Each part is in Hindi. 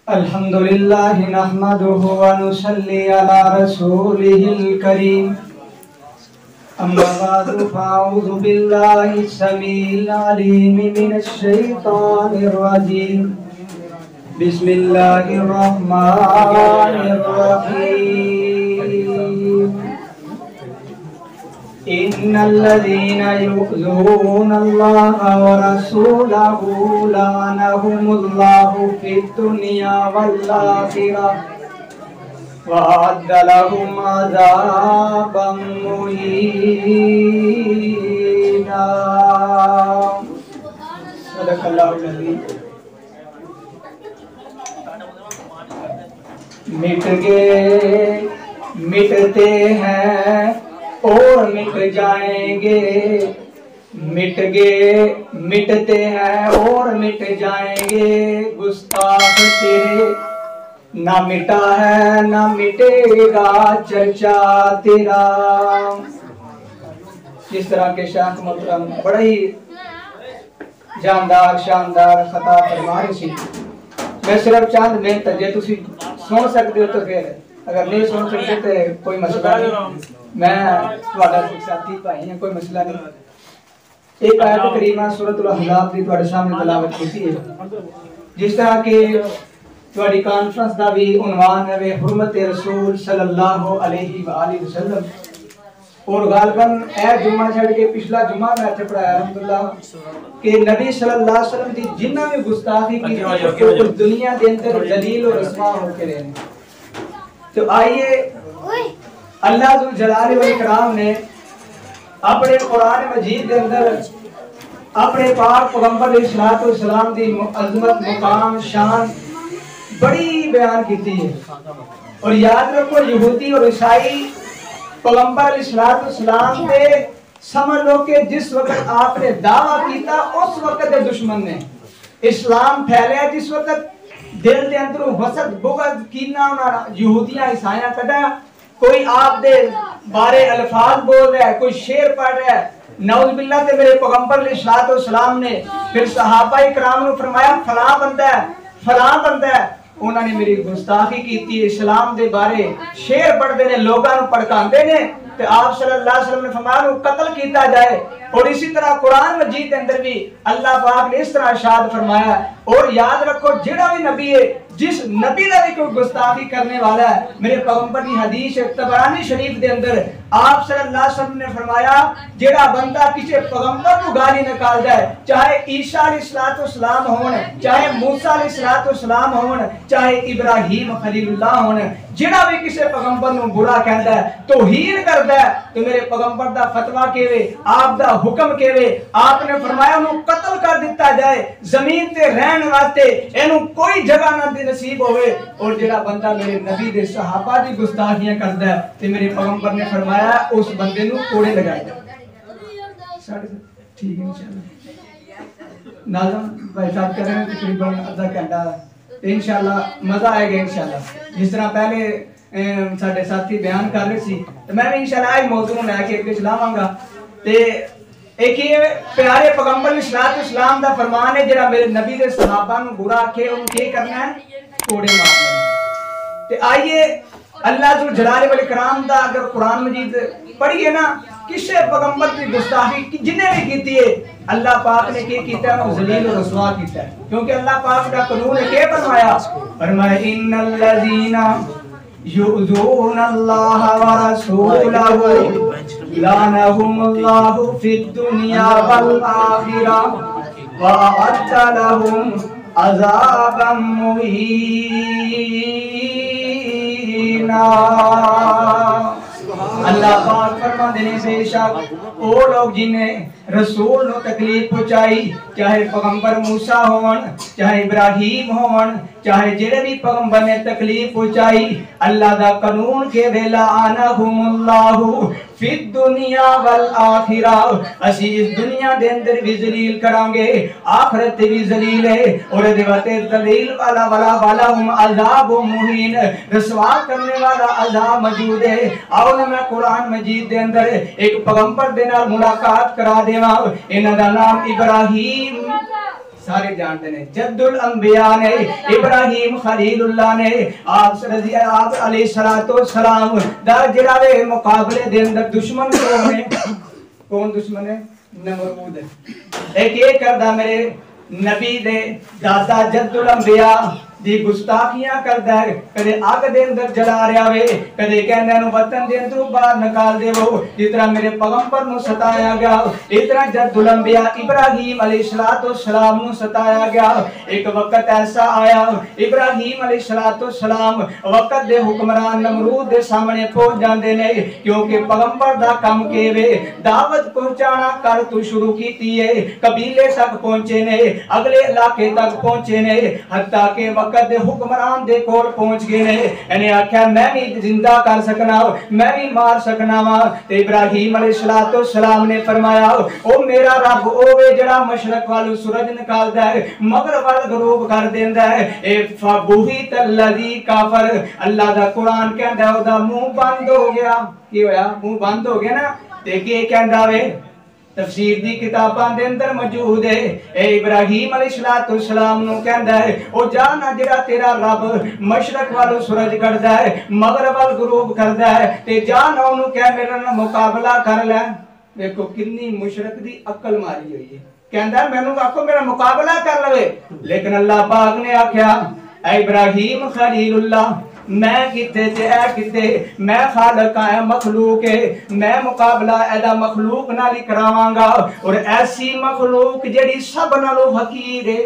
अल्हम्दुलिल्लाह नहमदुहु व नुसल्ली अला रसूलिहिल करीम। अम्मा बअदु फअऊज़ु बिल्लाहि समीइल अलीम मिनश शैतानिर रजीम। बिस्मिल्लाहिर रहमानिर रहीम। इन्नल्लज़ीना युज़ूनल्लाहा व रसूलहु लअनहुमुल्लाहु फिद्दुनिया वल आखिरह व अ'द्द लहुम अज़ाबम मुहीना। सदक़ल्लाहुल अज़ीम। मिट गए मिटते हैं और मिट जाएंगे, मिट गए मिटते हैं और मिट जाएंगे। गुस्ताख तेरे ना मिटा है ना मिटेगा चर्चा तेरा। जिस तरह के शाख मोहतरम बड़ा ही जानदार शानदार खता फरमा रही सी। मैं सिर्फ चंद मिनट जे तुसी सुन सकते हो तो फिर, अगर नहीं सुन सकते तो कोई मसला नहीं। मैं तुम्हारा साथी भाई हैं, कोई मसला नहीं। एक आयत करीमा सूरतुल अहज़ाब दी तुम्हारे सामने तिलावत की है। जिस तरह के तुम्हारी कॉन्फ्रेंस का भी उन्वान है वे हुर्मत रसूल सल्लल्लाहु अलैहि वसल्लम। और गालबन ए जुम्मा छड़ के पिछला जुम्मा मैं इत्थे पढ़ाया अल्हम्दुलिल्लाह कि नबी सल्लल्लाहु अलैहि वसल्लम दी जिन्ना भी गुस्ताखी की वो दुनिया के अंदर जलील और रस्वा होके रहे। तो आइए अल्लाह जुल जलाल व इकराम ने अपने कुरान मजीद के अंदर अपने पाक पैगंबर अलैहिस्सलातु वस्सलाम दी अज़मत मुकाम शान बड़ी बयान की है। और याद रखो यहूदी और ईसाई पैगंबर अलैहिस्सलातु वस्सलाम पे समझ लो कि जिस वक्त आपने दावा किया उस वक्त के दुश्मन ने इस्लाम फैलाया। जिस वक्त दिल के अंदर हसद बुग़्ज़ कीना यहूदियां ईसाइयां कदा कोई आप दे बारे अल्फाज बोल रहा है, कोई शेर पढ़ रहा है नऊज़ बिल्लाह ते मेरे पैगंबर अलैहिस्सलातु वस्सलाम ने फिर सहाबा इकराम ने फरमाया फलां बंदा है उन्होंने मेरी गुस्ताखी की थी। इस्लाम दे बारे शेर पढ़ते ने लोगों को भड़काते ने ते आप सल्लल्लाहु अलैहि वसल्लम ने फरमाया कत्ल किया जाए। और इसी तरह कुरान मजीद के अंदर भी अल्लाह पाक ने इस तरह इरशाद फरमाया। और याद रखो जेड़ा भी नबी है जिस नबी का भी कोई गुस्ताखी करने वाला है, मेरे पैगंबर की हदीस तबरानी शरीफ के अंदर आप सल्लल्लाहु अलैहि वसल्लम ने फरमाया जेड़ा बंदा किसी पैगंबर को गाली निकाल जाए, चाहे ईसा अलैहिस्सलातु वस्सलाम होन, चाहे मूसा अलैहिस्सलातु वस्सलाम होन, चाहे इब्राहीम खलीलुल्लाह होन, जेड़ा भी किसी पैगंबर को बुरा कहता है तौहीन करता है तो मेरे पैगंबर दा फतवा केवे आप दा हुक्म केवे आपने फरमाया उन्हें कत्ल कर दिता जाए, जमीन ते रहने वास्ते इन्हू कोई जगह ना दी नसीब होवे। और जेड़ा बंदा मेरे नबी दे सहाबा दी गुस्ताखियां करदा है ते मेरे पैगंबर ने फरमाया उस बंदे नु कोड़े लगाए जाए। ठीक है इंशाल्लाह नाज़म भाई साहब कह रहे हैं तकरीबन आधा घंटा इंशाल्लाह मजा आएगा इंशाल्लाह। जिस तरह पहले साडे साथी बयान कर रहे सी तो मैं भी इंशाल्लाह आज मौजू लेके अगे चलावांगा। ते एक ये प्यारे पैगंबर अलैहिस्सलातु वस्सलाम दा फरमान है जेड़ा मेरे नबी दे सहाबा नु बुरा आखे उन्हें क्या करना है कोड़े मारने। ते आइए अल्लाह जुल जलाल वल इकराम दा अगर कुरान मजीद पढ़िए ना किसे पैगंबर की गुस्ताखी जिन्हें भी की है अल्लाह पाक ने क्या किया है जलील और रसवा किया है। क्योंकि अल्लाह पाक का कानून है क्या फरमाया इन्नल्लज़ीना युज़ूनल्लाह व रसूलहु लअनहुमुल्लाहु फिद्दुनिया वल आखिरह व अ'द्द लहुम अज़ाबम मुहीना। अल्लाह पाक फरमाते हैं बेशक वो लोग जिन्हें रसूल नो तकलीफ पहुंचाई, चाहे पैगंबर मूसा होवन, चाहे इब्राहीम होवन, चाहे जेड़े भी पैगंबर ने तकलीफ पहुंचाई, अल्लाह दा कानून के वेला आनहुमुल्लाहु फिद दुनिया वल आखिरा, असी इस दुनिया दे अंदर भी जलील करांगे, आखिरत भी जलील है और देवते जलील वाला हम अज़ाब मुहीन, रसवा करने वाला अज़ाब मौजूद है। आओ ना मैं कुरान मजीद दे अंदर एक पैगंबर दे नाल मुलाकात करा देवा। इन्हां दा नाम इब्राहीम सारे जानते ने जद्दुल अंबिया ने इब्राहिम खलीलुल्लाह ने आप अलैहिस्सलातु वस्सलाम दा जिहड़ा वे मुकाबले दे अंदर दुश्मन कौन दुश्मन है? नमरूद। एक ये करदा मेरे नबी दे दादा जद्दुल अंबिया दी गुस्ताखियां करदा है, कदे अग दे अंदर जला रहा वे, कदे कहंदे नु वतन दे अंदरों बाहर निकाल देवो, जिस तरह मेरे पैगंबर नु सताया गया इस तरह जद्दुल अंबिया इब्राहिम अलैहिस्सलातु वस्सलाम नु सताया गया। एक वक्त ऐसा आया इब्राहिम अलैहिस्सलातु वस्सलाम वक्त दे हुक्मरान नमरूद दे सामने पहुंच जांदे ने, क्योंकि पैगंबर दा काम के वे दावत पहुंचाना कर तू शुरू कीती है, कबीले तक पहुंचे ने, अगले इलाके तक पहुंचे ने, हत्ता के वक्त दे हुक्मरान दे कोल पहुंच गए ने। इन्हें आख्या मैं भी जिंदा कर सकना, मैं भी मार सकना वा। ते इब्राहिम अलैहिस्सलातु वस्सलाम ने फरमाया ओ मेरा रब ओवे जेड़ा मशरक वालों सूरज निकालदा है, मगरब वाल गरूब कर देंदा है। ए फबुहित अल्लज़ी काफर, अल्लाह दा कुरान कहंदा ओदा मुंह बंद हो गया। की होया? मुंह बंद हो गया ना। ते की कहंदा वे तफसीर दी किताबां दे अंदर मौजूद है। ए इब्राहिम अलैहिस्सलातु वस्सलाम नु कहंदा है ओ जा ना जेड़ा तेरा रब मशरक वालों सूरज कढ़दा है, मगरब वाल गरूब करदा है, ते जा ना ओनु कह मेरे नाल मुकाबला कर ले। देखो कितनी मुशरक दी अकल मारी हुई है। कहंदा मैनू आखो मेरा मुकाबला कर लवे, लेकिन अल्लाह पाक ने आख्या ए इब्राहिम खलीलुल्लाह मैं किते ते ए किते, मैं खालिक है मखलूक है, मैं मुकाबला एदा मखलूक नाल ही करावांगा। और ऐसी मखलूक जेड़ी सब नालों फकीर है,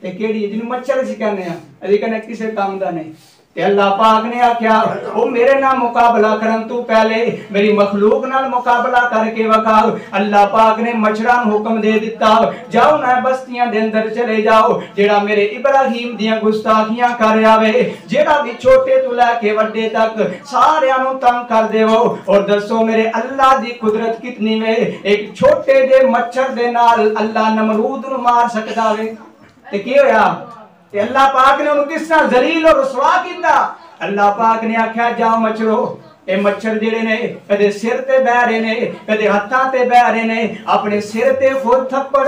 ते केड़ी जिन्नू मच्छर सी कहने आ, अदी कने किसे काम दा नहीं। ते अल्लाह पाक ने आख्या ओ मेरे नाल मुकाबला करन तू पहले मेरी मखलूक नाल मुकाबला करके वखा। अल्लाह पाक ने मच्छरां नू हुक्म दे दिता जाओ ना बस्तियां दे अंदर चले जाओ, जेड़ा मेरे इब्राहिम दियां गुस्ताखियां कर आवे, जेड़ा भी छोटे तो लेके वड्डे तक सारियां नू तंग कर देवो। और दसो मेरे अल्लाह दी कुदरत कितनी वे, एक छोटे जे मच्छर दे नाल अल्लाह नमरूद नू मार सकदा वे। ते की होया? अल्लाह पाक ने उन्हें किस तरह जलील और रुसवा कीता। अल्लाह पाक ने आख्या जाओ मच्छरो, ए मच्छर जेड़े ने कदे सिर ते बह रहे ने, कदे हत्थां ते बह रहे ने, अपने सिर ते खुद थप्पड़,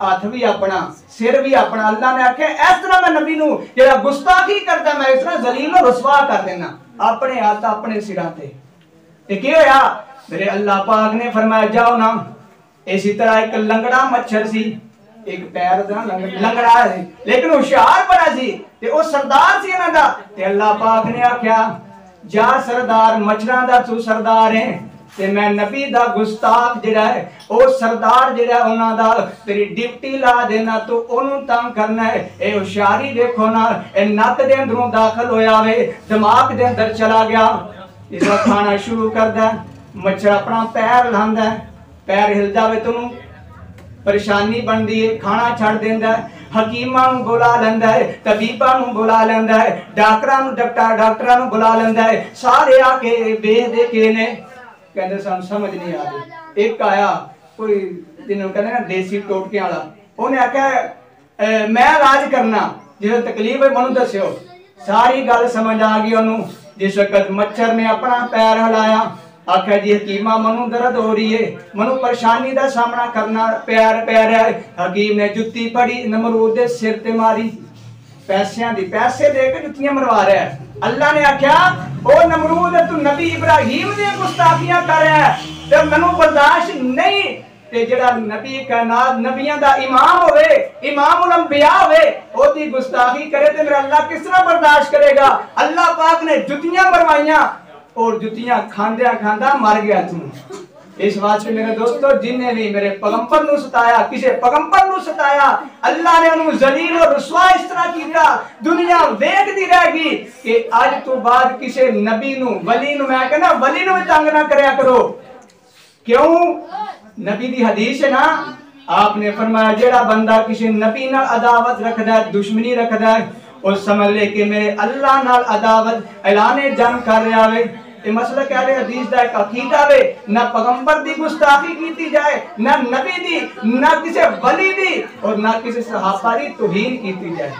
हाथ भी अपना सिर भी अपना। अल्लाह ने आख्या इस तरह मैं नबी नू जेड़ा गुस्ताखी करदा मैं इस तरह जलील और रुसवा कर देना, अपने हाथ अपने सिरां ते। ते की होया? मेरे अल्लाह पाक ने फरमाया जाओ ना। इसी तरह एक लंगड़ा मच्छर सी, एक पैर दा लंगड़ा है लेकिन होशियार बड़ा सी, ते ओ सरदार सी इन्हां दा। ते अल्लाह पाक ने आख्या जा सरदार मच्छरां दा तू सरदार है, ते मैं नबी दा गुस्ताख जेड़ा है ओ सरदार जेड़ा उन्हां दा तेरी ड्यूटी ला देना, तो ओनू तंग करना है। ए होशियारी देखो ना, ए नक दे अंदरों दाखल होया वे, दिमाग दे अंदर चला गया, इसदा खाना शुरू करदा। मच्छर अपना पैर लांदा, पैर हिल जावे तो परेशानी बनती है, खाना छड़ देंदा है, हकीमां नूं बुला लैंदा है, तबीबां नूं बुला लैंदा है, डॉक्टरां नूं बुला लैंदा है। सारे आके वेखदे के ने, कहंदे सानूं समझ नहीं आ रही। एक आया कोई जिन्होंने कहंदे ना देसी टोटके वाला, उन्हें आख्या मैं इलाज करना, जो तकलीफ है मैनूं दस्सिओ। सारी गल समझ आ गई उन्होंने। जिस वक्त मच्छर ने अपना पैर हिलाया, आख्या जी हकीमा मनु दर्द हो रही है, मनु परेशानी का सामना करना प्यार रहा है। हकीम ने जुत्ती पड़ी नमरूद दे सिर ते मारी, पैसे दे के जुत्तियां मरवा रहा है। अल्लाह ने आख्या ओ नमरूद तू नबी इब्राहिम दी गुस्ताखियां कर रहा है, ते मैनू बर्दाश्त नहीं। ते जेड़ा नबी कायनात नबियां दा इमाम होवे, इमामुल अंबिया होवे, ओदी गुस्ताखी करे ते मेरा अल्लाह किस तरह बर्दाश्त करेगा। अल्लाह पाक ने जुत्तियां मरवाइयां और जुतियां खांदा खांदा मर गया तू। इस वास्ते मेरे दोस्तों जिन्हें भी मेरे पैगंबर नूं सताया, किसे पैगंबर नूं सताया, अल्लाह ने उन्हें जलील और रुसवा इस तरह कीता, दुनिया वेखदी रहेगी कि आज तो बाद किसे नबी नूं वली नूं, मैं कहना वली नूं तंग ना करया करो। क्यों? नबी दी हदीस है ना, आपने फरमाया जेड़ा बंदा किसी नबी नाल अदावत रखदा है, दुश्मनी रखदा है, उस समझ ले कि मेरे अल्लाह नाल अदावत ऐलाने जंग कर रहा है। ये मसला क्या है? हदीस दा एक अकीदा है, ना पैगंबर दी गुस्ताखी कीती जाए, ना नबी दी, ना किसी वली दी, और ना किसी सहाबा दी तौहीन कीती जाए।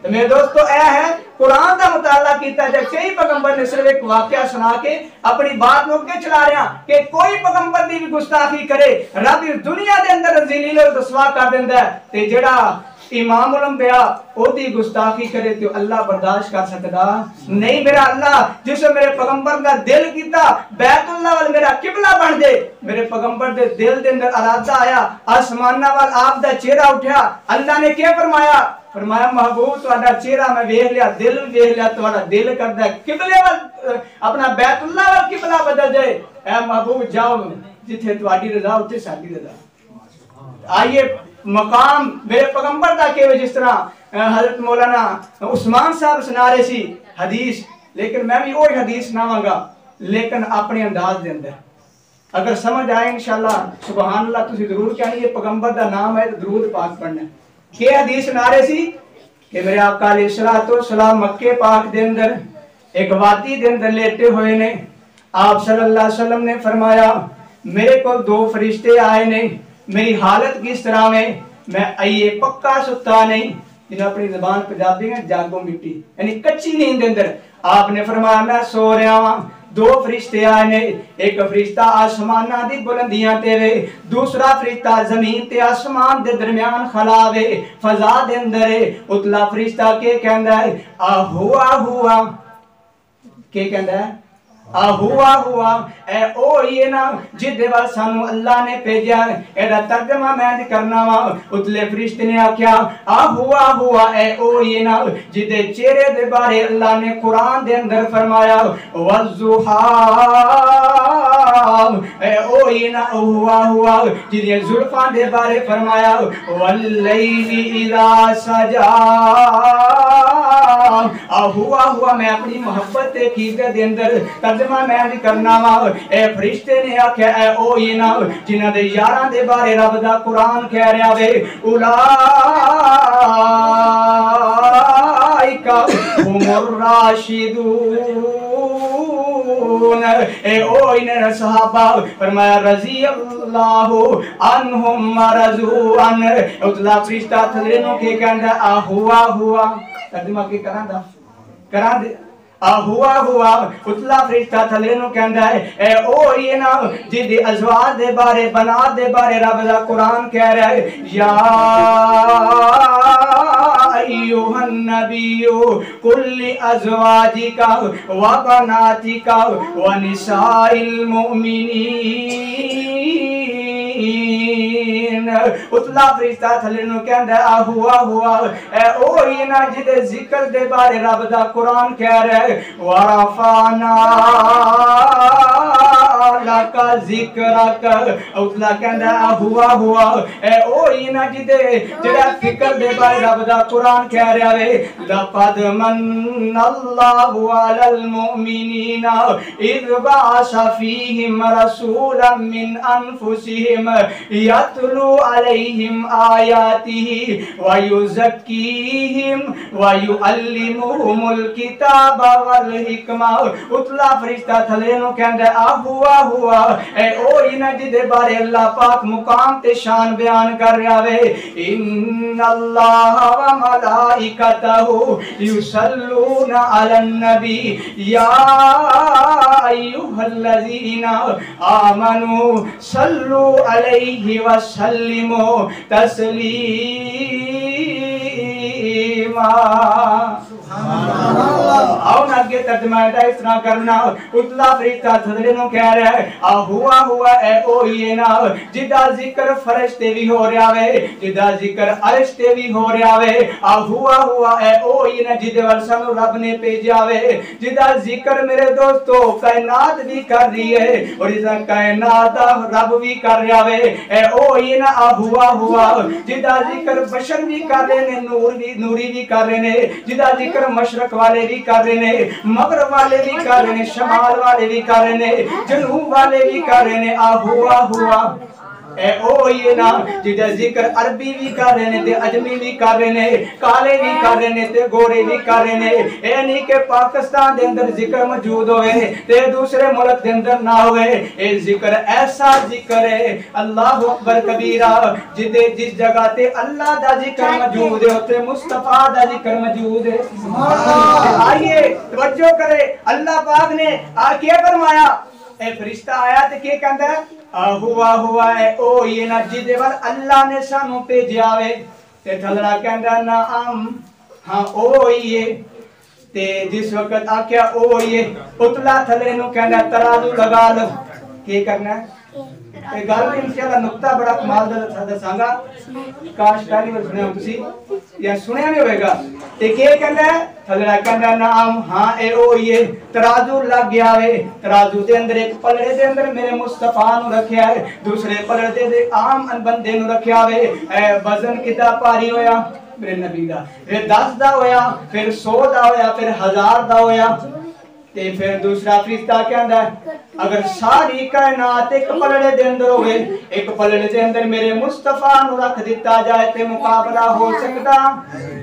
तो मेरे दोस्तों यह है कुरान का मुताला किया जाए। कई पैगंबर ने सिर्फ एक वाकया सुना के अपनी बात लोग के चला रहे कि कोई पैगंबर की भी गुस्ताखी करे रब इस दुनिया के अंदर जलील और रुसवा कर देंदा है। ते जेड़ा इमाम उल अंबिया ओदी गुस्ताखी करे तो अल्लाह बर्दाश्त कर सकदा नहीं। मेरा अल्लाह जिस मेरे पैगंबर का दिल कीता बैतुल्लाह वाल मेरा किबला बन दे, मेरे पैगंबर दे दिल दे अंदर इरादा आया, आसमाना वाल आप दा चेहरा उठा। अल्लाह ने क्या फरमाया? फरमाया महबूब तुहाडा चेहरा मैं वेख लिया, दिल वेख लिया, तुहाडा दिल करदा किबले वाल अपना बैतुल्लाह वाल किबला बदल जाए। ऐ महबूब जाओ जिथे तुहाडी रजा उथे साडी रजा। आइए मकाम मेरे पैगंबर दा के जिस तरह हजरत मौलाना उस्मान साहब सुना रहे सी हदीस, लेकिन मैं भी वही हदीस सुनावांगा लेकिन अपने अंदाज दे अंदर। अगर समझ आए इंशाअल्लाह सुभान अल्लाह तुसी जरूर कहनी ये पैगंबर दा नाम है तो दरूद पाक पढ़ना। के हदीस सुना रहे सी कि मेरे आका अलैहिस्सलातु वस्सलाम मक्के पाक दे अंदर एक वादी दे अंदर लेटे हुए ने। आप सल्लल्लाहु अलैहि वसल्लम ने फरमाया मेरे को दो फरिश्ते आए ने, मेरी हालत किस तरह में? मैं आइए पक्का सुता नहीं, जिन्हें अपनी जबान पंजाबी में जागो मिट्टी यानी कच्ची नींद अंदर। आपने फरमाया मैं सो रहा वहां, दो फरिश्ते आए ने, एक फरिश्ता आसमाना दी बुलंदियां ते वे, दूसरा फरिश्ता जमीन ते आसमान दे दरमियान खला वे फजा दे अंदर। उतला फरिश्ता के कहंदा है आ हुआ के कहंदा है आ हुआ ए ओ ये ना जिदे वाल सानू अल्लाह ने भेजा। एदा तर्जमा मैं करना वा। उतले फरिश्ते ने आख्या आ हुआ ए ओ ये ना जिदे चेहरे दे बारे अल्लाह ने कुरान दे अंदर फरमाया वज़ुहा ए ओ ये ना हुआ जिदे जुल्फां दे बारे फरमाया वल्लैली इज़ा सजा। आ हुआ मैं अपनी मोहब्बत के कीते दे अंदर तर्जमा मैं भी करना वा। ए फरिश्ते ने आख्या ए ओ ये ना जिन्हां दे यारां दे बारे रब दा कुरान कह रहा वे उलाइका हुमुर राशिदून। ए ओ इन्हें सहाबा फरमाया रज़ी अल्लाहु अन्हुम रज़ू अन। उतला फरिश्ता थले नु के कहंदा आ हुआ तर्जमा के करा दे आ हुआ उतला फरिश्ता थले नु कहंदा है ए ओ ये ना जिदे अज़वाज दे बारे बनात दे बारे रब दा कुरान कह रहा है या अय्युहन नबिय्यु कुल्ली अज़वाजिका व बनातिका व निसाइल मुमिनीन। उतला फरिश्ता थले नु कहंदा आ हुआ ए ओ ये ना जिदे जिक्र दे बारे रब दा कुरान कह रहा है वरफाना लका जिक्रक। उतला कहंदा आ हुआ ए ओ ये ना जिदे जेड़ा जिक्र दे बारे रब दा कुरान कह रहा है लक़द मन्नल्लाहु अलल मुमिनीना इज़ बअसा फ़ीहिम रसूलन मिन अनफुसिहिम यतलू अलैहिम आयातिही व युज़क्कीहिम व युअल्लिमुहुमुल किताब वल हिकमा। उतला फरिश्ता थले नु कहंदा आ हुआ ए ओ इना जिदे बारे अल्लाह पाक मुकाम ते शान बयान कर रहा वे इन्नल्लाह व मलाइकतहु युसल्लूना अलन नबी या अय्युहल्लज़ीना आमनू सल्लू अलैहि व सल्लिमू तस्लीमा। आओ ना आगे तर्जमा इस तरह करना। उतला फरिश्ता थले नु कह रहा है आ हुआ ए ओ ये ना जिदा जिक्र फरिश्ते भी हो रहा वे, जिदा जिक्र अर्श ते भी हो रहा वे। आ हुआ ए ओ ये ना जिदे वाल सानू रब ने भेजा वे, जिदा जिक्र मेरे दोस्तों कायनात भी कर रही है और इस कायनात रब भी कर रहा वे। ए ओ ये ना आ हुआ जिदा जिक्र बशर भी कर रहे ने, नूरी भी कर रहे ने, जिदा जिक्र मशरक वाले भी कर रहे ने, मगरब वाले भी कर रहे ने, शमाल वाले भी कर रहे ने, जनूब वाले भी कर रहे ने। आ हुआ ए ओ ये ना जिदा जिक्र अरबी भी कर रहे ने ते अजमी भी कर रहे ने, काले भी कर रहे ने ते गोरे भी कर रहे ने। ए नहीं के पाकिस्तान दे अंदर जिक्र मौजूद होवे ते दूसरे मुल्क दे अंदर ना होवे। ए जिक्र ऐसा जिक्र है अल्लाहु अकबर कबीरा जिदे जिस जगह ते अल्लाह दा जिक्र मौजूद है उते मुस्तफा दा जिक्र मौजूद है। सुभान अल्लाह। आइए तवज्जो करे अल्लाह पाक ने आ क्या फरमाया। ए फरिश्ता आया ते के कहंदा हुआ है ओ ये ना जिदे वाल अल्लाह ने सानू भेजा वे ते थलड़ा कहंदा नाम हाँ ओ ही है। ते जिस वक्त आख्या ओ ही है उतला थले नु कहंदा तराजू लगा लो की करना है। ते गल इंशाअल्लाह नुक्ता बड़ा कमाल दा दसांगा, काश पहली बार सुनिया तुसी या सुनिया नहीं होगा। ते के कहंदा थलड़ा कहंदा नाम हाँ ए ओ ही है। तराजू लग गया वे, तराजू दे अंदर एक पलड़े दे अंदर मेरे मुस्तफा नु रखया है, दूसरे पलड़े दे आम बंदे नु रखया वे। वजन कितना भारी होया मेरे नबी दा, फिर 10 दा होया, फिर 100 दा होया, फिर 1000 दा होया। ते फिर दूसरा फरिश्ता कहंदा अगर सारी कायनात एक पलड़े दे अंदर होवे, एक पलड़े दे अंदर मेरे मुस्तफा नु रख दिता जाए ते मुकाबला हो सकदा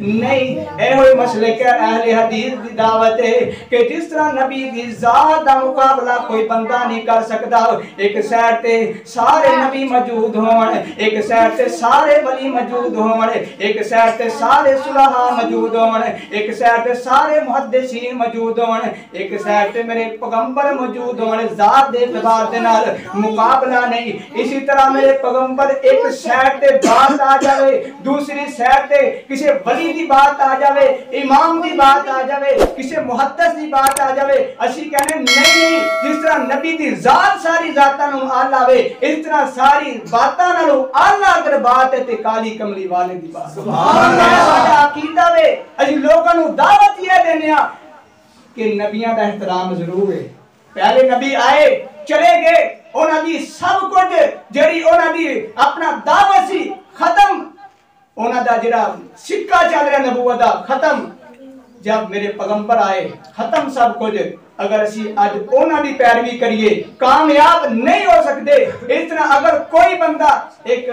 नहीं। ए होए मसले के अहले हदीस दी दावत है कि जिस तरह नबी दी जात दा मुकाबला कोई बंदा नहीं कर सकदा। एक साइड ते सारे नबी मौजूद होवन, एक साइड ते सारे वली मौजूद होवन, एक साइड ते सारे सुलहा मौजूद होवन, एक साइड ते सारे मुहद्दिसीन मौजूद होवन, एक साइड ते मेरे पैगंबर मौजूद होने। जात दे एतबार दे नाल मुकाबला नहीं। इसी तरह मेरे पैगंबर एक साइड ते बात आ जावे, दूसरी साइड ते किसी वली दी बात आ जावे, इमाम दी बात आ जावे, किसी मुहद्दिस दी बात आ जावे, असी कहने नहीं। जिस तरह नबी दी जात सारी जातां नूं आला वे, इस तरह सारी बातां नालों आला अगर बात है ते काली कमली वाले दी बात। सुभान अल्लाह। साडा अकीदा वे असी लोकां नूं दावत ये देने आ कि नबियां दा एहतराम जरूर है। पहले नबी आए चले गए, उन्हां दी सब कुछ जेड़ी उन्हां दी अपना दावत सी खत्म, उन्हां दा जेड़ा सिक्का चल रहा नबूवत दा खत्म। जब मेरे पैगंबर आए खत्म सब कुछ। अगर असी आज उन्हां दी पैरवी करिए कामयाब नहीं हो सकते। इस तरह अगर कोई बंदा एक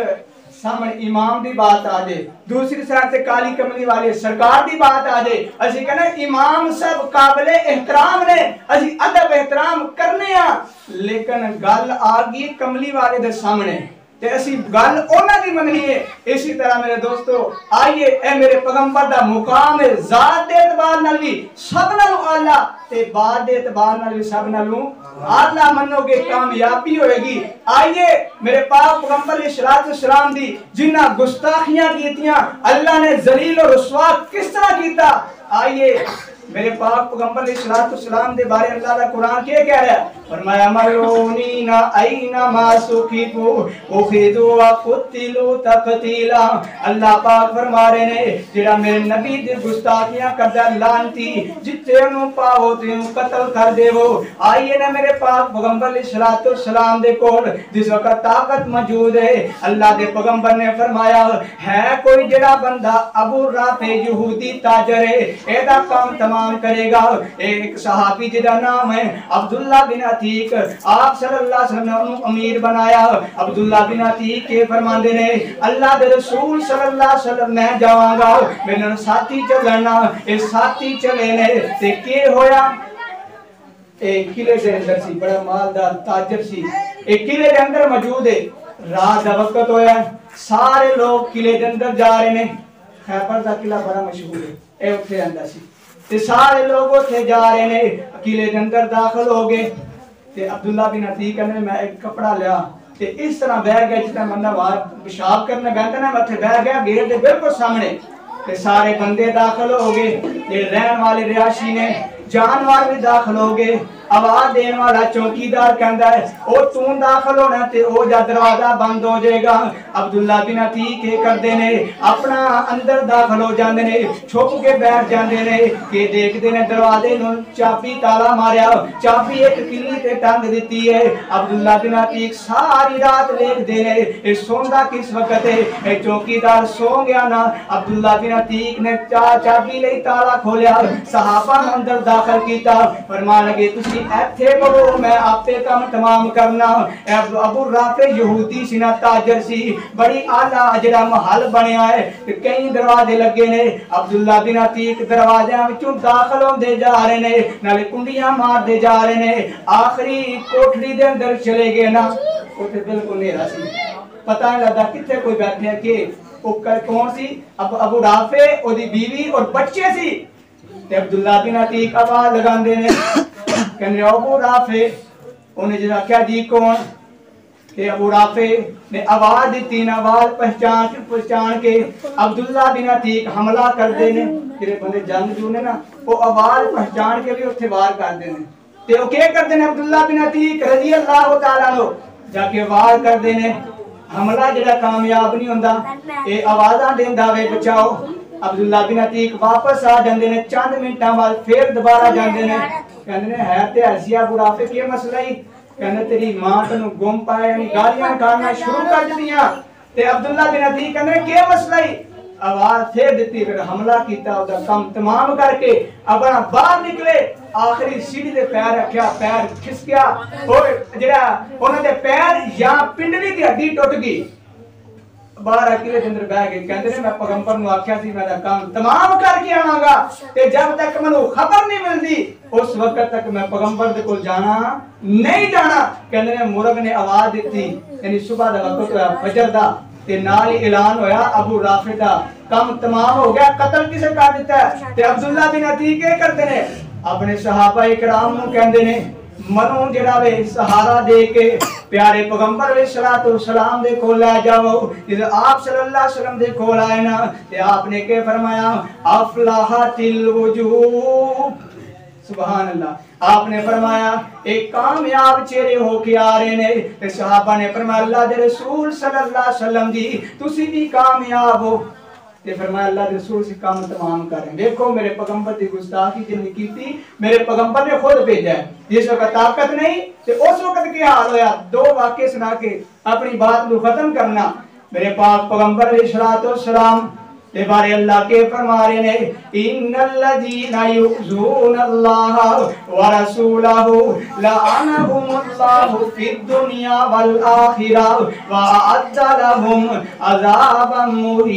सामने इमाम दी बात आ जाए, दूसरी साइड से काली कमली वाले सरकार दी बात आ जाए, असी कहने इमाम सब काबिले एहतराम ने, असी अदब एहतराम करने आ। लेकिन गल आ गई कमली वाले दे सामने ते असी गल ओना दी मननी है। इसी तरह मेरे दोस्तों आइए ए मेरे पैगंबर दा मुकाम है जात दे एतबार नाल भी सब नालों आला ते बात दे एतबार नाल भी सब नालों आला मनोगे कामयाबी होएगी। आइए मेरे पाक पैगंबर अलैहिस्सलातु वस्सलाम दी जिन्ना गुस्ताखियां कीतियां अल्लाह ने जलील और रुसवा किस तरह कीता। आइए मेरे पाक पैगंबर अलैहिस्सलातु वस्सलाम दे बारे अल्लाह दा कुरान क्या कह रहा है। फरमाया मलूनीना आईना मासुकितु उखिदु व कुतिलु तकतीला। अल्लाह पाक फरमा रहे ने जेड़ा मेरे नबी दी गुस्ताखियां करदा लानती जिथे नु पाओ ते कत्ल कर देवो। आइए ना मेरे पाक पैगंबर अलैहिस्सलातु वस्सलाम दे कोल जिस वक्त ताकत मौजूद है अल्लाह दे पैगंबर ने फरमाया है कोई जेड़ा बंदा अबू राफे यहूदी ताजर है एदा काम तमाम करेगा। एक सहाबी जिदा नाम है अब्दुल्ला बिन अतीक, आप सल्लल्लाहु अलैहि वसल्लम ने उन्हें अमीर बनाया। अब्दुल्ला बिन अतीक के फरमांदे ने अल्लाह दे रसूल सल्लल्लाहु अलैहि वसल्लम मैं जावांगा मेरे साथी चलना। ए साथी चले ने ते के होया एक किले के अंदर सी बड़ा मालदार ताजर सी, एक किले के अंदर मौजूद है। रात का वक्त होया सारे लोग किले के अंदर जा रहे ने। खैबर का किला बड़ा मशहूर है, ए उठे अंदर सी ते सारे लोग उठे जा रहे ने किले के अंदर दाखिल हो गए। ते अब्दुल्ला बिन अतीक ने मैं एक कपड़ा लिया ते इस तरह बह गया जितना बंदा बाहर पेशाब करने बैठा ना मैं बह गया गेट के बिल्कुल सामने। ते सारे बंदे दाखिल हो गए, ते रहने वाले रिहाशी ने जानवर भी दाखिल हो गए। आवाज देने वाला चौकीदार कहता है ओ तू दाखिल होना ते ओ जा दरवाजा बंद हो जाएगा। अब्दुल्ला बिन अतीक के करते ने अपना अंदर दाखिल हो जाते ने, छुप के बैठ जाते ने कि देखते ने दरवाजे नु चाबी ताला मारिया, चाबी एक किली ते टंग दी है। अब्दुल्ला बिन अतीक सारी रात देखते ने सोंदा किस वक्त है। चौकीदार सो गया ना, अब्दुल्ला बिन अतीक ने चाबी ले ताला खोलिया, सहाबा अंदर दाखिल किया। फरमान लगे तुसी ऐथे बहो मैं आपे काम तमाम करना। अबू राफे यहूदी सी ना ताजर सी, बड़ी आला जेड़ा महल बनया है ते कई दरवाजे लगे ने। अब्दुल्ला बिन अतीक दरवाज़ियां विचों दाखिल होंदे जा रहे ने, नाले कुंडियां मारदे जा रहे ने। आखिरी कोठड़ी दे अंदर चले गए ना, उत्थे बिल्कुल अंधेरा सी, पता नहीं लगदा किथे कोई बैठे है कि कौन सी। अबू राफे ओदी बीवी और बच्चे सी। ते अब्दुल्ला बिन अतीक आवाज लगांदे ने कहने अबू राफे, उन्हें जरा क्या जी कौन कि अबू राफे ने आवाज दी ना, आवाज पहचान के अब्दुल्ला बिन अतीक हमला करते ने। जेडे बंदे जंगजू ने ना वो आवाज पहचान के भी उत्थे वार करते ने। ते वो क्या करते ने, अब्दुल्ला बिन अतीक रजी अल्लाह तआला नो जाके वार करते ने। हमला जेड़ा कामयाब नहीं होंदा, ये आवाज़ां देंदा वे बचाओ। अब्दुल्ला बिन अतीक वापस आ जांदे ने, चंद मिनटां बाद फिर दोबारा जांदे ने। कहंदे ने है ते ऐसी अबू राफे की मसला ही, कहंदे तेरी मां तन्नू गुम पाया यानी गालियां करना शुरू कर दियां। ते अब्दुल्ला बिन अतीक कहंदे के मसला ही, आवाज फिर दी, फिर हमला किया, उसका काम तमाम करके अपना बाहर निकले। आखिरी सीढ़ी दे पैर रखा, पैर खिसकिया और जेड़ा उन्होंने पैर या पिंडली दी हड्डी टुट गई। बाहर अकेले के अंदर बह गए। कहते ने मैं पैगंबर नु आख्या सी मैं काम तमाम करके आवांगा ते जब तक मैनू खबर नहीं मिलती उस वक्त तक मैं पैगंबर दे कोल जाना नहीं जाना। कहते ने मुर्ग ने आवाज दी, यानी सुबह दा वक्त होया फजर दा, ते नाल ही ऐलान होया अबू राफे दा काम तमाम हो गया, कत्ल किसे कर दिता है। ते अब्दुल्ला बिन अतीक के करते ने अपने सहाबा इकराम नु कहंदे ने मनु जेड़ा वे सहारा दे के प्यारे पैगंबर अलैहिस्सलातु वस्सलाम दे कोल ले जाओ। जिस आप सल्लल्लाहु अलैहि वसल्लम दे कोल आए ना ते आपने के फरमाया अफलाहतिल वजूह, सुभान अल्लाह। आपने फरमाया एक कामयाब चेहरे होके आ रहे ने। ते सहाबा ने फरमाया अल्लाह दे रसूल सल्लल्लाहु अलैहि वसल्लम दी तुसी भी कामयाब हो। ते फरमाया अल्लाह के रसूल से काम तमाम करें। देखो मेरे पैगंबर की गुस्ताखी जिन्हें की थी, मेरे पैगंबर ने खुद भेजा है। जिस वक्त ताकत नहीं ते उस वक्त क्या हाल होया, दो वाक़े सुना के अपनी बात को खत्म करना। मेरे पाक पैगंबर अलैहिस्सलातु वस्सलाम ते बारे अल्लाह के फरमा रहे ने इन्नल्लज़ीना युज़ूनल्लाह व रसूलहु लअनहुमुल्लाहु फिद दुनिया वल आखिरा व अअद्द लहुम अज़ाबन मुहीना।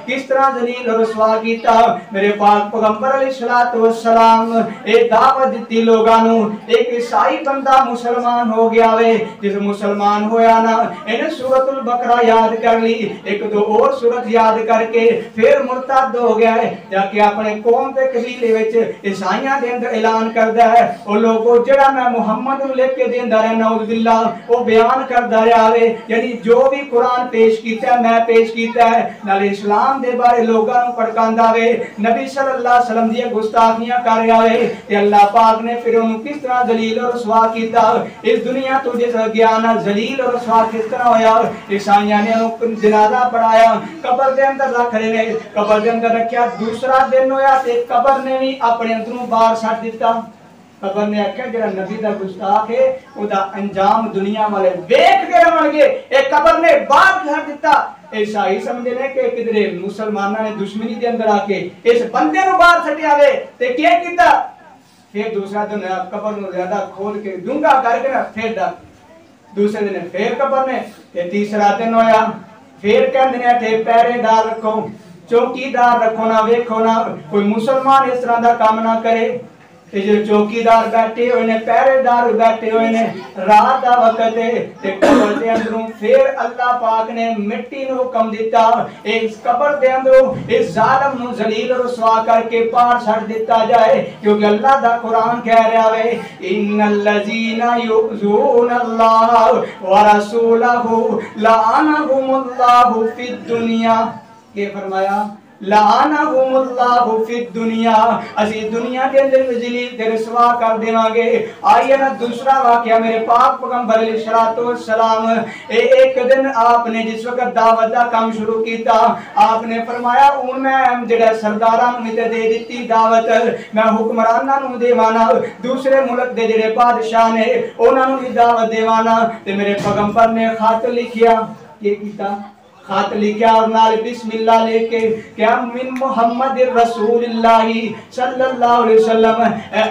किस तरह जलील और रसवा कीता मेरे पाक पैगंबर अलैहिस्सलातु वस्सलाम एक दावत दी लोगां नू। एक ईसाई बंदा मुसलमान हो गया वे, जिस मुसलमान होया ना इन्हें सूरतुल बकरा याद कर ली, एक दो और सूरत याद करके फिर मुर्तद हो गया है। जाके अपने कौम के कबीले विच ईसाइयां दे अंदर ऐलान करदा है ओ लोगो जेड़ा मैं मुहम्मद नू लिख के देंदा रहा नऊज़ बिल्लाह ओ बयान करदा रहा वे, यानी जो भी कुरान पेश कीता मैं पेश कीता है नाले इस्लाम दे बारे लोगां नू भड़कांदा वे, नबी सल्लल्लाहु अलैहि वसल्लम दी गुस्ताखियां कर रहा वे। ते अल्लाह पाक ने फिर उन्हें किस तरह जलील और रसवा कीता। इस दुनिया तो जिस ज्ञान जलील और रसवा किस तरह होया। ईसाइयां ने उन्हें जनाजा पढ़ाया, कब्र दे अंदर रख रहे ने, कब्र दे अंदर रखया, दूसरा दिन होया ते कब्र ने भी अपने अंदरों बाहर छड्ड दिता। कब्र ने आख्या जेड़ा नबी दा गुस्ताख है ओदा अंजाम दुनिया वाले वेख के रवणगे, एक कब्र ने बाहर छड्ड दिता। ईसाई समझे ने कि किधरे मुसलमाना ने दुश्मनी के अंदर आके इस बंदे नु बाहर छड्डिया वे ते क्या कीता। फिर दूसरा दिन कब्र नु ज्यादा खोल के डूंगा करके ना फिर दूसरे दिन फिर कब्र ने ते तीसरा दिन होया फिर कहंदे ने थे पहरेदार रखो, चौकीदार रखो ना, वेखो ना कोई मुसलमान इस तरह का काम ना करे। जो चौकीदार बैठे हुए ने, पहरेदार बैठे हुए ने, रात का वक्त है ते कब्र दे अंदरों फिर अल्लाह पाक ने मिट्टी नु हुक्म दिता इस कब्र दे अंदरों इस जालिम नु जलील और रसवा करके पार छड़ दिता जाए। क्योंकि अल्लाह दा कुरान कह रहा है इन्नल्लज़ीना युज़ूनल्लाह व रसूलहु लअनहुमुल्लाहु फिद दुनिया। के फरमाया लानहुमुल्लाहु फिद दुनिया, असी दुनिया के अंदर जलील ते रसवा कर देवांगे। आइए ना दूसरा वाकया मेरे पाक पैगंबर अलैहिस्सलातु वस्सलाम एक दिन आपने जिस वक्त दावत का काम शुरू किया आपने फरमाया हूं मैं जेड़ा सरदारां नूं दे दित्ती दावत, मैं हुक्मरानां नूं देवाना, दूसरे मुल्क दे जेड़े बादशाह ने उन्हां नूं भी दावत देवाना। ते मेरे पैगंबर ने खत लिखिया, के कीता खत लिखा और नाल बिस्मिल्लाह लेके क्या मिन मुहम्मद रसूलुल्लाही सल्लल्लाहु अलैहि वसल्लम,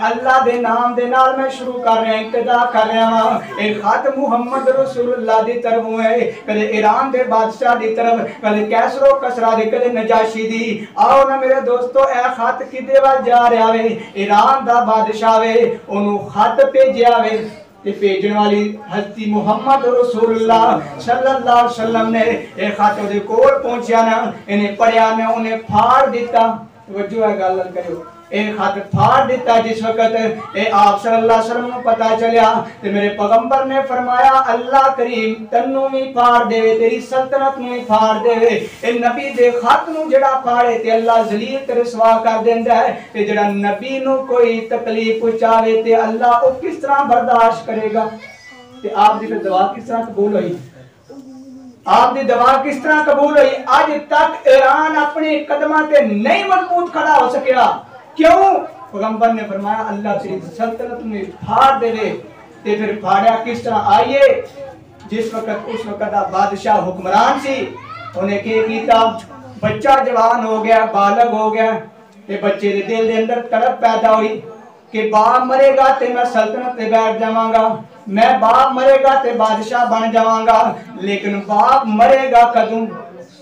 अल्लाह दे नाम दे नाल मैं शुरू कर रहा इब्तिदा कर रहा हां। ए खत मुहम्मद रसूलुल्लाह दी तरफों है, कदे ईरान दे बादशाह दी तरफ, कदे कैसरो कसरा दे, कदे नजाशी दी। आओ ना मेरे दोस्तों ए खत किदे वाल जा रहा वे, ईरान दा बादशाह वे ओनू खत भेजिया वे ते भेजने वाली हस्ती मुहम्मद रसूलुल्लाह सल्लल्लाहु अलैहि वसल्लम ने एक खत दे कोल पहुंचा ना, इन्हें पढ़िया ने उन्हें फाड़ दिता। वजो है गल करो ਇਹ ਖਤ ਫਾੜ ਦਿੱਤਾ। जिस वक्त आप सल्लल्लाहु अलैहि वसल्लम को पता चलिया ते मेरे पैगंबर ने फरमाया अल्लाह करीम तन्नू भी फाड़ देवे, तेरी सल्तनत नूं भी फाड़ देवे। ए नबी दे खत नूं जेड़ा फाड़े ते अल्लाह जलील ते रसवा कर देंदा है ते जेड़ा नबी नूं कोई तकलीफ पहुंचावे ते अल्लाह ओ किस तरह बर्दाश्त करेगा। ते आप दी दुआ किस तरह कबूल हुई, आप दी दवा किस तरह कबूल हुई। आज तक ईरान अपने कदमां ते नहीं मजबूत खड़ा हो सकिया। क्यों? पैगंबर ने फरमाया अल्लाह तेरी सल्तनत में फाड़ देवे। ते फिर फाड़िया किस तरह? आइए, जिस वक्त उस वक्त दा बादशाह हुक्मरान सी, उन्हें क्या कीता, बच्चा जवान हो गया, बालग हो गया, ते बच्चे दे दिल दे अंदर तड़प पैदा हुई कि बाप मरेगा ते मैं सल्तनत पे बैठ जावांगा, मैं बाप मरेगा ते बादशाह बन जावांगा। लेकिन बाप मरेगा कदों?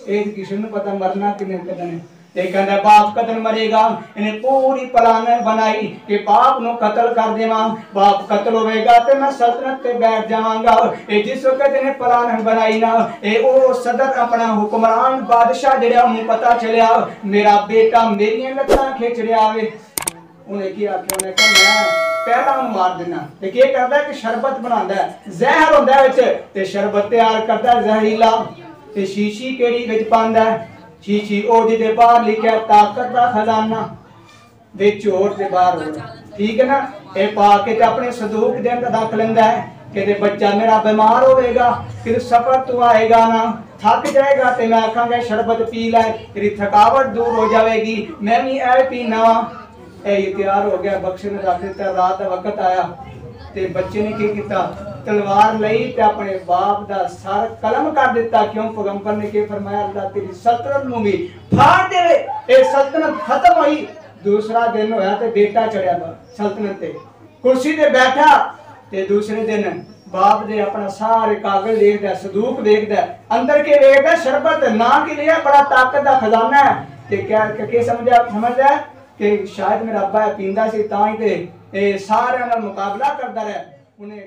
एक किसी ने पता मरना किने कदों है। ते कहंदा बाप कदन मरेगा। इन्हें पूरी प्लान बनाई कि बाप नु कत्ल कर देवां, बाप कत्ल होवेगा ते मैं सल्तनत पे बैठ जावांगा। ए जिस वक्त इन्हें प्लान बनाई ना, ए ओ सदर अपना हुक्मरान बादशाह जेड़ा उन्हें पता चलिया मेरा बेटा मेरी लत्तां खिच रहा है, उन्हें की आख्या, उन्हें कहा मैं पहला मार देना। ते क्या करदा है कि शरबत बनांदा है, जहर होंदा है विच, ते शरबत तैयार करदा जहरीला, ते शीशी केड़ी विच पांदा है, शीशी ओ जिदे बाहर लिखा ताकत दा खजाना, विच होर ते बाहर होर, ठीक है ना। ए पा के अपने संदूक दे अंदर रख लेंदा है कि बच्चा मेरा बीमार होवेगा, फिर सफर तो आएगा ना, थक जाएगा ते मैं आखांगा शरबत पी लै, तेरी थकावट दूर हो जाएगी, मैं भी ऐ पीना। ए तैयार हो गया, बख्शे ने रख दिता। रात का वक्त आया ते बच्चे ने क्या किया, तलवार लई ते अपने बाप दा सर कलम कर दिता। क्यों? पैगंबर ने क्या फरमाया, अल्लाह तेरी सल्तनत नूं भी फाड़ देवे। ए सल्तनत खत्म हुई। दूसरा दिन होया ते बेटा चढ़िया सल्तनत ते, कुर्सी ते बैठा, ते दूसरे दिन बाप दे अपना सारे कागज देखदा, संदूक देखदा, अंदर के देखदा शरबत ना के लिए बड़ा ताकत दा खजाना है। ते क्या समझदा कि शायद मेरा अब्बा पींदा सी तां ही ते सारे नाल मुकाबला करदा रहा। उन्हें